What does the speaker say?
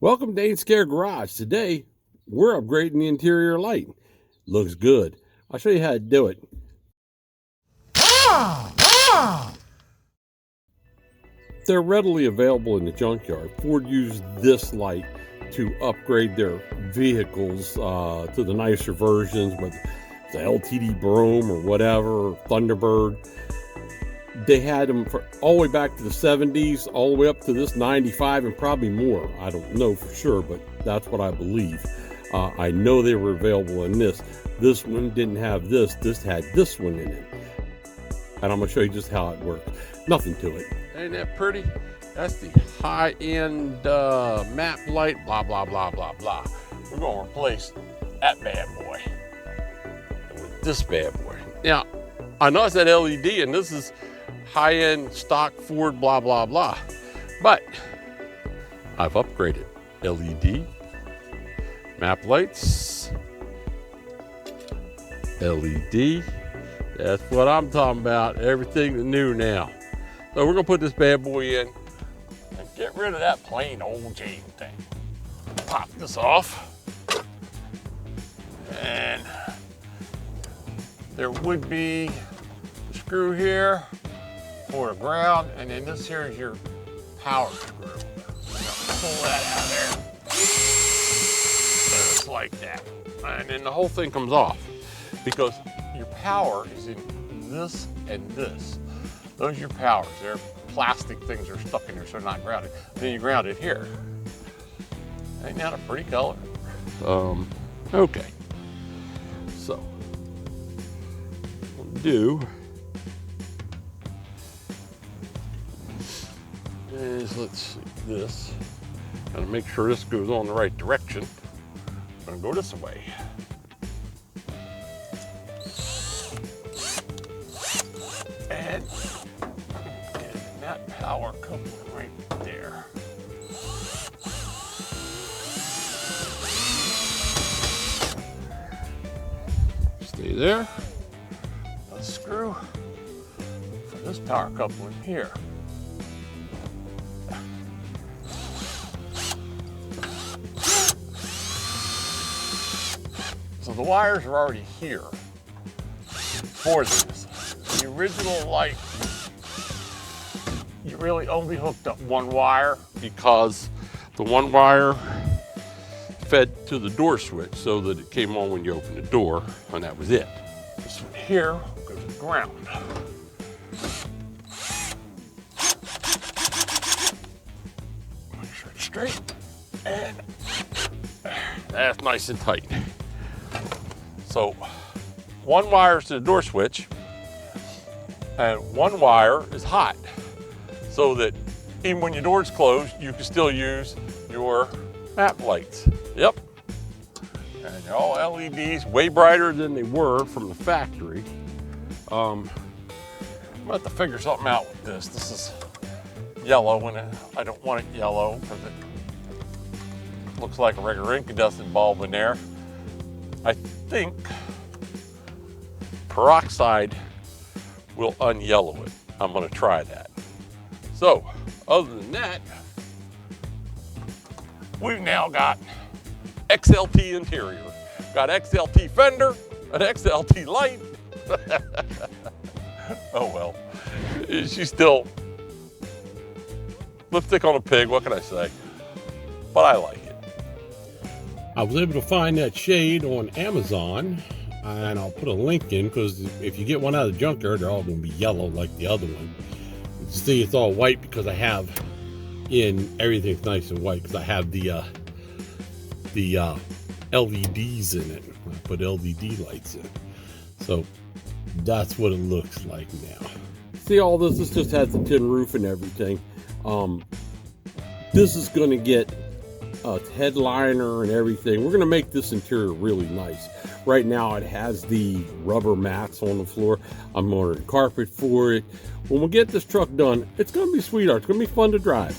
Welcome to Ain't Scared Garage. Today, we're upgrading the interior light. Looks good. I'll show you how to do it. They're readily available in the junkyard. Ford used this light to upgrade their vehicles to the nicer versions with the LTD Brougham or whatever, or Thunderbird. They had them for all the way back to the 70s, all the way up to this 95 and probably more. I don't know for sure, but that's what I believe. I know they were available in this. This one didn't have this. This had this one in it. And I'm going to show you just how it works. Nothing to it. Ain't that pretty? That's the high-end map light, blah, blah, blah, blah, blah. We're going to replace that bad boy with this bad boy. Now, I know it's that LED, and this is high-end stock Ford, blah, blah, blah. But I've upgraded LED, map lights, LED. That's what I'm talking about. Everything new now. So we're gonna put this bad boy in and get rid of that plain old Jane thing. Pop this off. And there would be a screw here for the ground, and then this here is your power screw. Pull that out of there. Just like that. And then the whole thing comes off because your power is in this and this. Those are your powers. They're plastic things that are stuck in there, so they're not grounded. Then you ground it here. Ain't that a pretty color? Okay. So, what we'll do is, let's see, this. Gotta make sure this goes on the right direction. I'm gonna go this way. And that power coupling right there. Stay there. A screw for this power coupling here. So the wires are already here for this. The original light, you really only hooked up one wire because the one wire fed to the door switch so that it came on when you opened the door, and that was it. This one here goes to ground. Make sure it's straight, and that's nice and tight. So one wire is to the door switch, and one wire is hot, so that even when your door's closed, you can still use your map lights. Yep. And they're all LEDs, way brighter than they were from the factory. I'm gonna have to figure something out with this. This is yellow, and I don't want it yellow because it looks like a regular incandescent bulb in there. I think peroxide will unyellow it. I'm gonna try that. So, other than that, we've now got XLT interior. Got XLT fender, an XLT light. Oh well, she's still lipstick on a pig, what can I say? But I like it. I was able to find that shade on Amazon, and I'll put a link in because if you get one out of the junkyard, they're all going to be yellow like the other one. You see, it's all white because I have everything's nice and white because I have the LEDs in it. I put LED lights in. So that's what it looks like now. See, all this just has the tin roof and everything. This is going to get a headliner and everything. We're going to make this interior really nice. Right now it has the rubber mats on the floor. I'm ordering carpet for it. When we get this truck done, it's going to be sweetheart. It's going to be fun to drive.